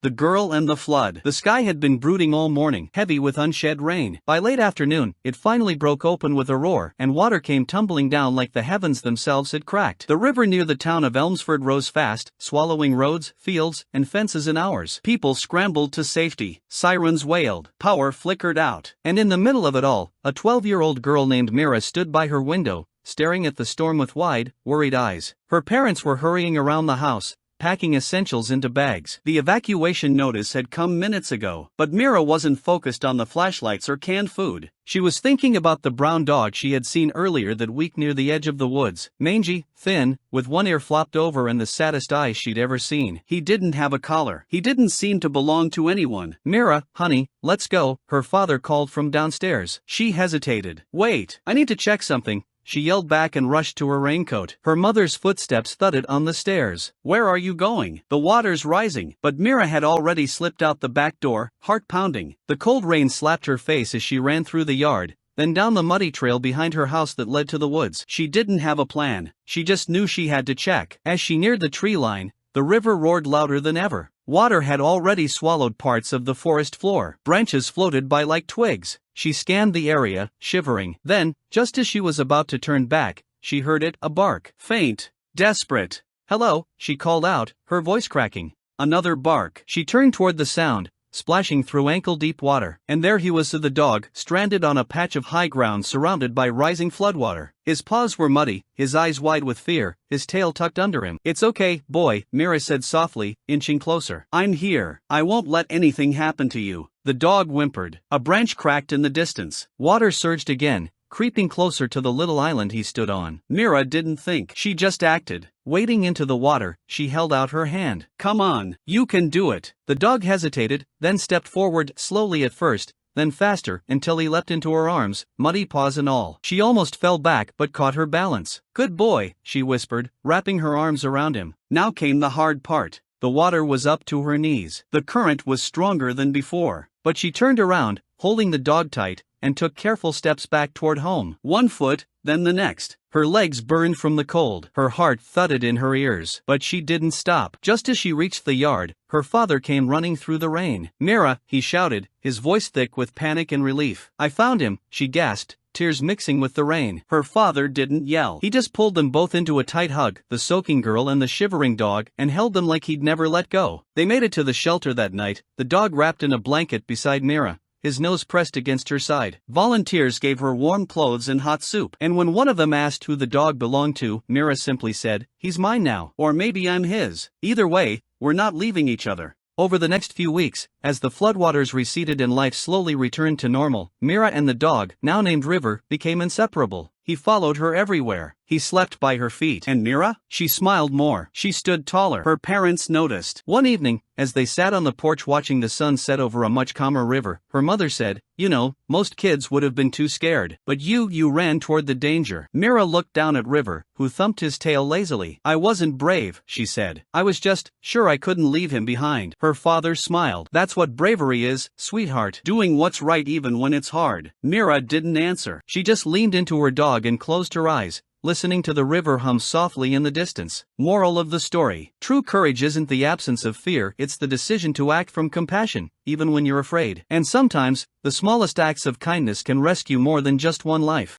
The Girl and the Flood. The sky had been brooding all morning, heavy with unshed rain. By late afternoon, it finally broke open with a roar, and water came tumbling down like the heavens themselves had cracked. The river near the town of Elmsford rose fast, swallowing roads, fields, and fences in hours. People scrambled to safety. Sirens wailed. Power flickered out. And in the middle of it all, a 12-year-old girl named Meera stood by her window, staring at the storm with wide, worried eyes. Her parents were hurrying around the house, packing essentials into bags. The evacuation notice had come minutes ago, but Meera wasn't focused on the flashlights or canned food. She was thinking about the brown dog she had seen earlier that week near the edge of the woods. Mangy, thin, with one ear flopped over and the saddest eyes she'd ever seen. He didn't have a collar. He didn't seem to belong to anyone. "Meera, honey, let's go," her father called from downstairs. She hesitated. "Wait, I need to check something," she yelled back and rushed to her raincoat. Her mother's footsteps thudded on the stairs. "Where are you going? The water's rising." But Meera had already slipped out the back door, heart pounding. The cold rain slapped her face as she ran through the yard, then down the muddy trail behind her house that led to the woods. She didn't have a plan. She just knew she had to check. As she neared the tree line, the river roared louder than ever. Water had already swallowed parts of the forest floor. Branches floated by like twigs. She scanned the area, shivering. Then, just as she was about to turn back, she heard it, a bark. Faint. Desperate. "Hello," she called out, her voice cracking. Another bark. She turned toward the sound, splashing through ankle-deep water. And there he was, the dog, stranded on a patch of high ground surrounded by rising floodwater. His paws were muddy, his eyes wide with fear, his tail tucked under him. "It's okay, boy," Meera said softly, inching closer. "I'm here. I won't let anything happen to you." The dog whimpered. A branch cracked in the distance. Water surged again, creeping closer to the little island he stood on. Meera didn't think. She just acted. Wading into the water, she held out her hand. "Come on, you can do it." The dog hesitated, then stepped forward, slowly at first, then faster, until he leapt into her arms, muddy paws and all. She almost fell back but caught her balance. "Good boy," she whispered, wrapping her arms around him. Now came the hard part. The water was up to her knees. The current was stronger than before. But she turned around, holding the dog tight, and took careful steps back toward home. One foot, then the next. Her legs burned from the cold. Her heart thudded in her ears. But she didn't stop. Just as she reached the yard, her father came running through the rain. "Meera," he shouted, his voice thick with panic and relief. "I found him," she gasped, tears mixing with the rain. Her father didn't yell. He just pulled them both into a tight hug, the soaking girl and the shivering dog, and held them like he'd never let go. They made it to the shelter that night, the dog wrapped in a blanket beside Meera, his nose pressed against her side. Volunteers gave her warm clothes and hot soup. And when one of them asked who the dog belonged to, Meera simply said, "He's mine now. Or maybe I'm his. Either way, we're not leaving each other." Over the next few weeks, as the floodwaters receded and life slowly returned to normal, Meera and the dog, now named River, became inseparable. He followed her everywhere. He slept by her feet. And Meera? She smiled more. She stood taller. Her parents noticed. One evening, as they sat on the porch watching the sun set over a much calmer river, her mother said, "You know, most kids would have been too scared. But you ran toward the danger." Meera looked down at River, who thumped his tail lazily. "I wasn't brave," she said. "I was just sure I couldn't leave him behind." Her father smiled. "That's what bravery is, sweetheart. Doing what's right even when it's hard." Meera didn't answer. She just leaned into her dog and closed her eyes, listening to the river hum softly in the distance. Moral of the story: true courage isn't the absence of fear, it's the decision to act from compassion, even when you're afraid. And sometimes, the smallest acts of kindness can rescue more than just one life.